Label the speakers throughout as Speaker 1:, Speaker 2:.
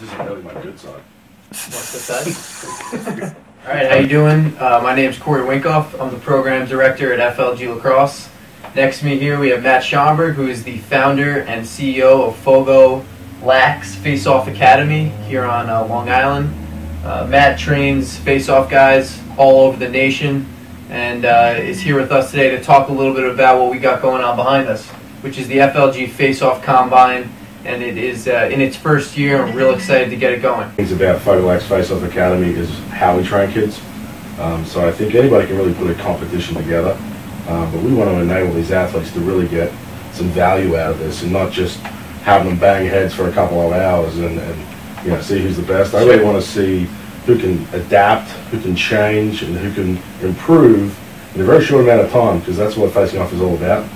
Speaker 1: This isn't really my good side.
Speaker 2: What's the side? All right, how you doing? My name's Corey Winkoff. I'm the program director at FLG Lacrosse. Next to me here we have Matt Schomburg, who is the founder and CEO of FLG Face-off Academy here on Long Island. Matt trains face-off guys all over the nation and is here with us today to talk a little bit about what we got going on behind us, which is the FLG Face-off Combine, and it is in its first year. I'm real excited to get it going.
Speaker 1: Things about FLG Face-off Academy is how we train kids. So I think anybody can really put a competition together, but we want to enable these athletes to really get some value out of this and not just have them bang heads for a couple of hours and you know, see who's the best. I really want to see who can adapt, who can change, and who can improve in a very short amount of time, because that's what facing off is all about.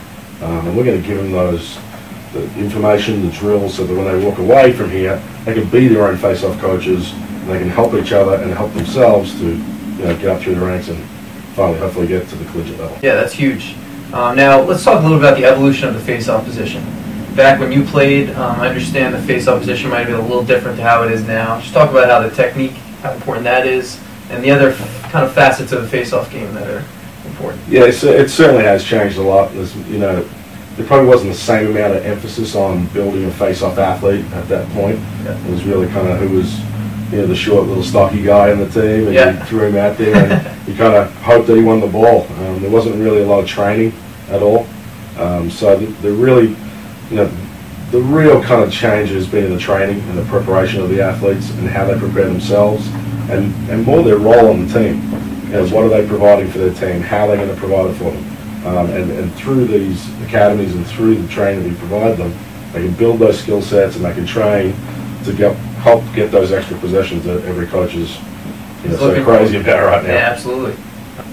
Speaker 1: And we're going to give them the information, the drills, so that when they walk away from here, they can be their own face-off coaches, and they can help each other and help themselves to, you know, get up through the ranks and finally, hopefully, get to the collegiate level.
Speaker 2: Yeah, that's huge. Now, let's talk a little about the evolution of the face-off position. Back when you played, I understand the face-off position might have been a little different to how it is now. Just talk about how the technique, how important that is, and the other kind of facets of the face-off game that are important.
Speaker 1: Yeah, it certainly has changed a lot. There's, you know, there probably wasn't the same amount of emphasis on building a face-off athlete at that point. Yeah. It was really kind of who was, you know, the short little stocky guy on the team, and
Speaker 2: yeah,
Speaker 1: you threw him out there and you kind of hoped that he won the ball. There wasn't really a lot of training at all. So the really, you know, the real kind of change has been in the training and the preparation of the athletes and how they prepare themselves, and more their role on the team. You know, what are they providing for their team? How are they going to provide it for them? And through these academies and through the training that we provide them, they can build those skill sets and they can train to help get those extra possessions that every coach is, you know, so crazy about right now.
Speaker 2: Yeah, absolutely.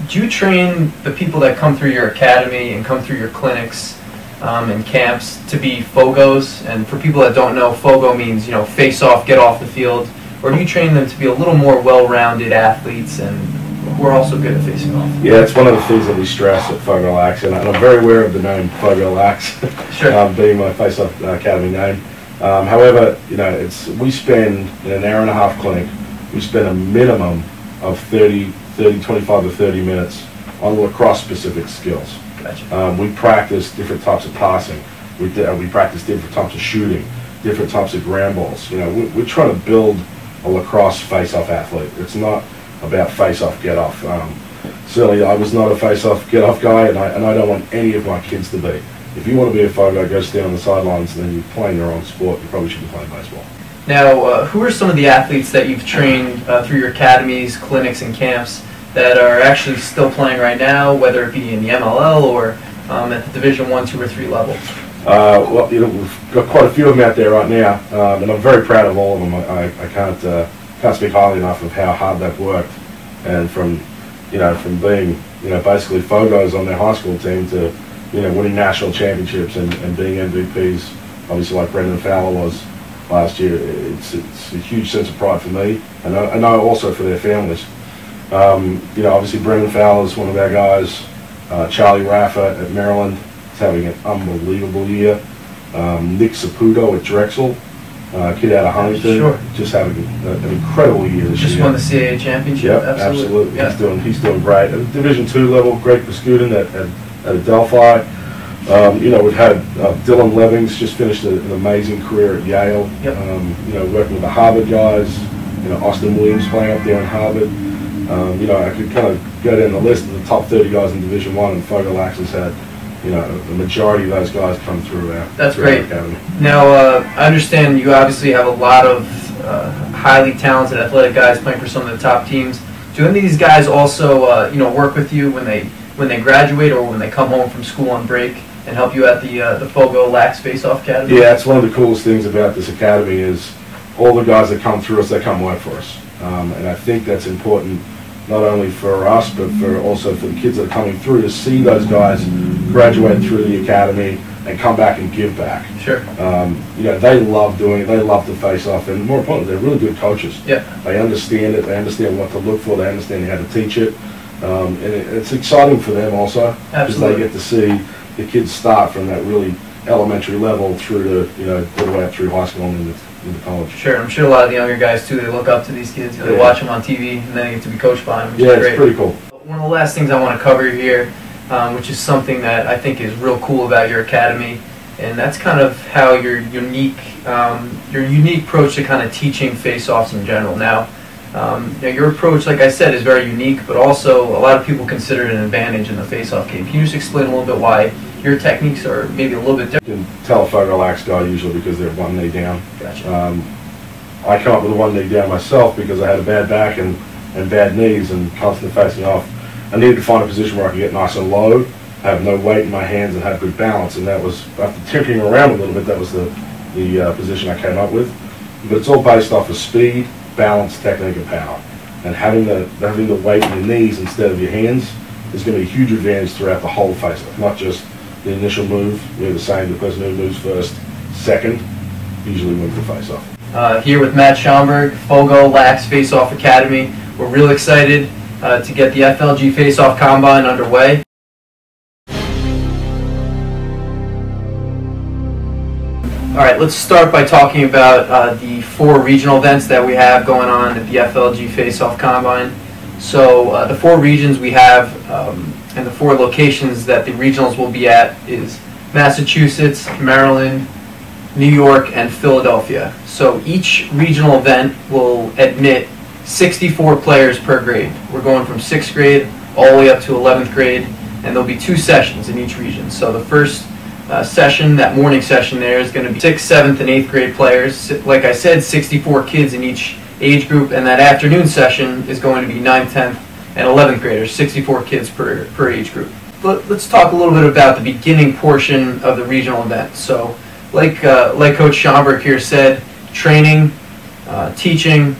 Speaker 2: Do you train the people that come through your academy and come through your clinics and camps to be FOGOs? And for people that don't know, FOGO means, you know, face off, get off the field. Or do you train them to be a little more well-rounded athletes and who are also good at facing off?
Speaker 1: Yeah, it's one of the things that we stress at FLG, and I'm very aware of the name FLG,
Speaker 2: sure.
Speaker 1: Being my face-off academy name. However, you know, we spend, in an hour-and-a-half clinic, we spend a minimum of 25 to 30 minutes on lacrosse-specific skills.
Speaker 2: Gotcha.
Speaker 1: We practice different types of passing. We practice different types of shooting, different types of ground balls. You know, we're trying to build a lacrosse face-off athlete. It's not about face-off, get-off. Certainly, I was not a face-off, get-off guy, and I don't want any of my kids to be. If you want to be a FOGO, go stand on the sidelines, and then you're playing your own sport. You probably should be playing baseball.
Speaker 2: Now, who are some of the athletes that you've trained through your academies, clinics, and camps that are actually still playing right now, whether it be in the MLL or at the Division I, II, or III level?
Speaker 1: Well, you know, we've got quite a few of them out there right now, and I'm very proud of all of them. I can't speak highly enough of how hard they've worked, and from being, you know, basically FOGOs on their high school team to, you know, winning national championships and being MVPs, obviously like Brendan Fowler was last year. It's a huge sense of pride for me, and I know also for their families. You know, obviously Brendan Fowler is one of our guys. Charlie Raffa at Maryland is having an unbelievable year. Nick Saputo at Drexel, kid out of Huntington,
Speaker 2: sure, just
Speaker 1: having an incredible year this year.
Speaker 2: Just won the CAA championship.
Speaker 1: Yep, absolutely. Yeah. He's doing great. At Division II level, Greg Pascutin at Adelphi. You know, we've had Dylan Levings just finished an amazing career at Yale.
Speaker 2: Yep.
Speaker 1: You know, working with the Harvard guys. You know, Austin Williams playing up there in Harvard. You know, I could kind of go down the list of the top 30 guys in Division I, and FLG has had, you know, the majority of those guys come through our
Speaker 2: That's great.
Speaker 1: academy.
Speaker 2: Now, I understand you obviously have a lot of highly talented athletic guys playing for some of the top teams. Do any of these guys also, you know, work with you when they graduate or when they come home from school on break and help you at the FLG Face-off Academy?
Speaker 1: Yeah, it's one of the coolest things about this academy is all the guys that come through us, they come work for us. And I think that's important not only for us, but also for the kids that are coming through to see those guys graduate through the academy and come back and give back.
Speaker 2: Sure.
Speaker 1: You know, they love doing it. They love to face off, and more importantly, they're really good coaches.
Speaker 2: Yeah.
Speaker 1: They understand it. They understand what to look for. They understand how to teach it. And it's exciting for them also, because they get to see the kids start from that really elementary level through to, you know, all the way up through high school and into college.
Speaker 2: Sure, I'm sure a lot of the younger guys too, they look up to these kids, they watch them on TV, and then they get to be coached by them, which is great.
Speaker 1: It's pretty cool.
Speaker 2: One of the last things I want to cover here, which is something that I think is real cool about your academy, and that's kind of how your unique approach to kind of teaching face-offs in general. Now, your approach, like I said, is very unique, but also a lot of people consider it an advantage in the face-off game. Can you just explain a little bit why your techniques are maybe a little bit different?
Speaker 1: You can tell if I relax guy usually because they're one knee down.
Speaker 2: Gotcha.
Speaker 1: I come up with a one knee down myself because I had a bad back and bad knees and constantly facing off. I needed to find a position where I could get nice and low, have no weight in my hands, and have good balance. And that was, after tinkering around a little bit, that was the position I came up with. But it's all based off of speed, balance, technique, and power. And having the weight in your knees instead of your hands is going to be a huge advantage throughout the whole face-off, not just the initial move. We're the same. The person who moves first, second, usually wins the face-off.
Speaker 2: Here with Matt Schomburg, FLG Lax Face-off Academy. We're real excited to get the FLG Face-off Combine underway. All right, let's start by talking about the 4 regional events that we have going on at the FLG Face-off Combine. So the 4 regions we have and the 4 locations that the regionals will be at is Massachusetts, Maryland, New York, and Philadelphia. So each regional event will admit 64 players per grade. We're going from 6th grade all the way up to 11th grade, and there'll be 2 sessions in each region. So the first session, that morning session there, is going to be 6th, 7th, and 8th grade players. Like I said, 64 kids in each age group, and that afternoon session is going to be 9th, 10th, and 11th graders, 64 kids per age group. Let's talk a little bit about the beginning portion of the regional event. So like Coach Schomburg here said, training, teaching,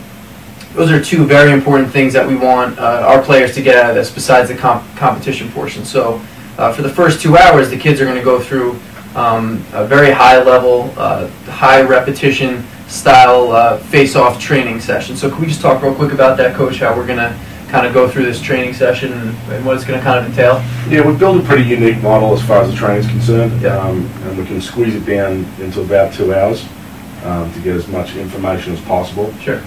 Speaker 2: those are 2 very important things that we want our players to get out of this besides the competition portion. So for the first 2 hours, the kids are going to go through a very high level, high repetition style face-off training session. So can we just talk real quick about that, Coach, how we're going to kind of go through this training session and what it's going to kind of entail?
Speaker 1: Yeah, we built a pretty unique model as far as the training is concerned,
Speaker 2: yeah.
Speaker 1: And we can squeeze it down into about 2 hours to get as much information as possible.
Speaker 2: Sure.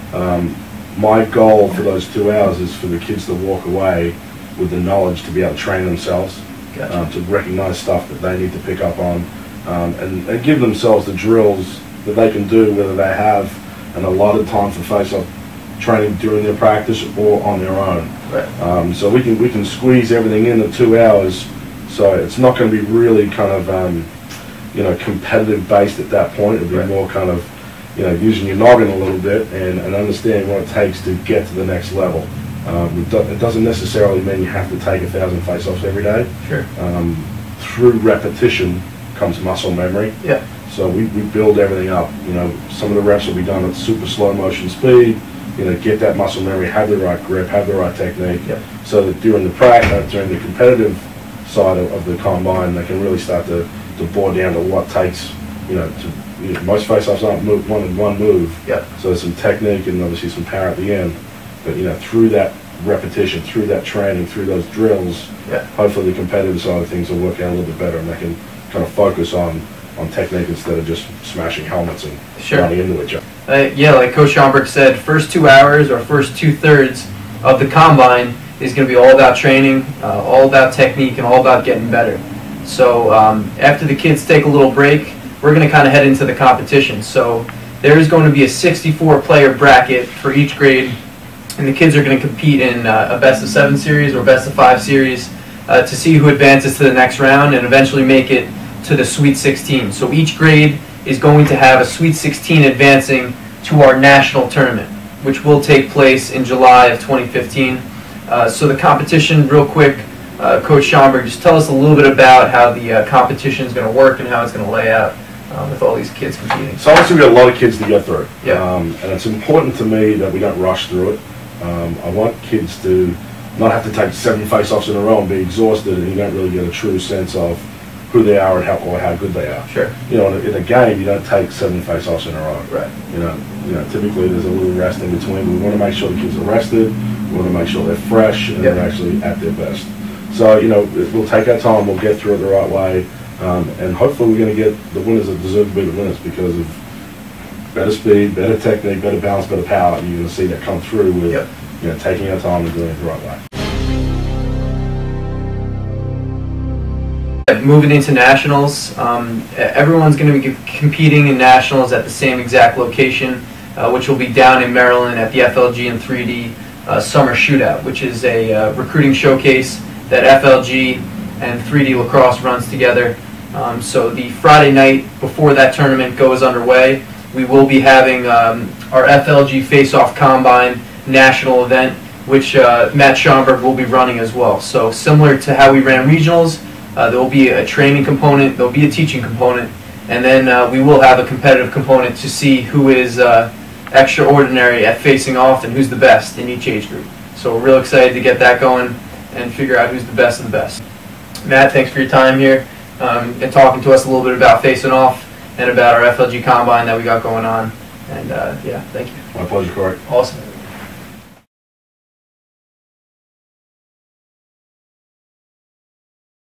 Speaker 1: My goal for those 2 hours is for the kids to walk away with the knowledge to be able to train themselves,
Speaker 2: gotcha.
Speaker 1: To recognize stuff that they need to pick up on, and give themselves the drills that they can do, whether they have an allotted time for face-off training during their practice or on their own.
Speaker 2: Right.
Speaker 1: So we can squeeze everything in 2 hours, so it's not going to be really kind of competitive based at that point. It'll be
Speaker 2: right.
Speaker 1: more kind of using your noggin a little bit and understanding what it takes to get to the next level. It doesn't necessarily mean you have to take 1,000 face-offs every day.
Speaker 2: Sure.
Speaker 1: Through repetition comes muscle memory.
Speaker 2: Yeah.
Speaker 1: So we build everything up. Some of the reps will be done at super slow motion speed. Get that muscle memory, have the right grip, have the right technique,
Speaker 2: yep.
Speaker 1: so that during the practice, during the competitive side of the combine, they can really start to bore down to what takes. Most face-offs aren't one move.
Speaker 2: Yep.
Speaker 1: So there's some technique and obviously some power at the end. But through that repetition, through that training, through those drills,
Speaker 2: yep.
Speaker 1: hopefully the competitive side of things will work out a little bit better, and they can kind of focus on technique instead of just smashing helmets and
Speaker 2: sure.
Speaker 1: running into each other.
Speaker 2: Yeah, like Coach Schomburg said, first 2 hours or first 2/3 of the combine is going to be all about training, all about technique, and all about getting better. So after the kids take a little break, we're going to kind of head into the competition. So there is going to be a 64-player bracket for each grade, and the kids are going to compete in a best-of-7 series or best-of-5 series to see who advances to the next round and eventually make it to the Sweet 16. So each grade is going to have a Sweet 16 advancing to our national tournament, which will take place in July of 2015. So the competition, real quick, Coach Schomburg, just tell us a little bit about how the competition is going to work and how it's going to lay out with all these kids competing.
Speaker 1: So obviously we've got a lot of kids to get through,
Speaker 2: yeah.
Speaker 1: And it's important to me that we don't rush through it. I want kids to not have to take 7 face-offs in a row and be exhausted, and you don't really get a true sense of who they are and how good they are.
Speaker 2: Sure.
Speaker 1: In a game, you don't take 7 face-offs in a row.
Speaker 2: Right.
Speaker 1: Typically there's a little rest in between. We want to make sure the kids are rested. We want to make sure they're fresh and
Speaker 2: yep.
Speaker 1: they're actually at their best. So we'll take our time. We'll get through it the right way. And hopefully we're going to get the winners that deserve to be the winners because of better speed, better technique, better balance, better power. You're going to see that come through with taking our time and doing it the right way.
Speaker 2: Moving into nationals, everyone's going to be competing in nationals at the same exact location, which will be down in Maryland at the FLG and 3D Summer Shootout, which is a recruiting showcase that FLG and 3D Lacrosse runs together. So the Friday night before that tournament goes underway, we will be having our FLG Face-off Combine national event, which Matt Schomburg will be running as well. So similar to how we ran regionals, there will be a training component, there will be a teaching component, and then we will have a competitive component to see who is extraordinary at facing off and who's the best in each age group. So we're real excited to get that going and figure out who's the best of the best. Matt, thanks for your time here and talking to us a little bit about facing off and about our FLG Combine that we got going on. And yeah, thank you.
Speaker 1: My pleasure, Corey.
Speaker 2: Awesome.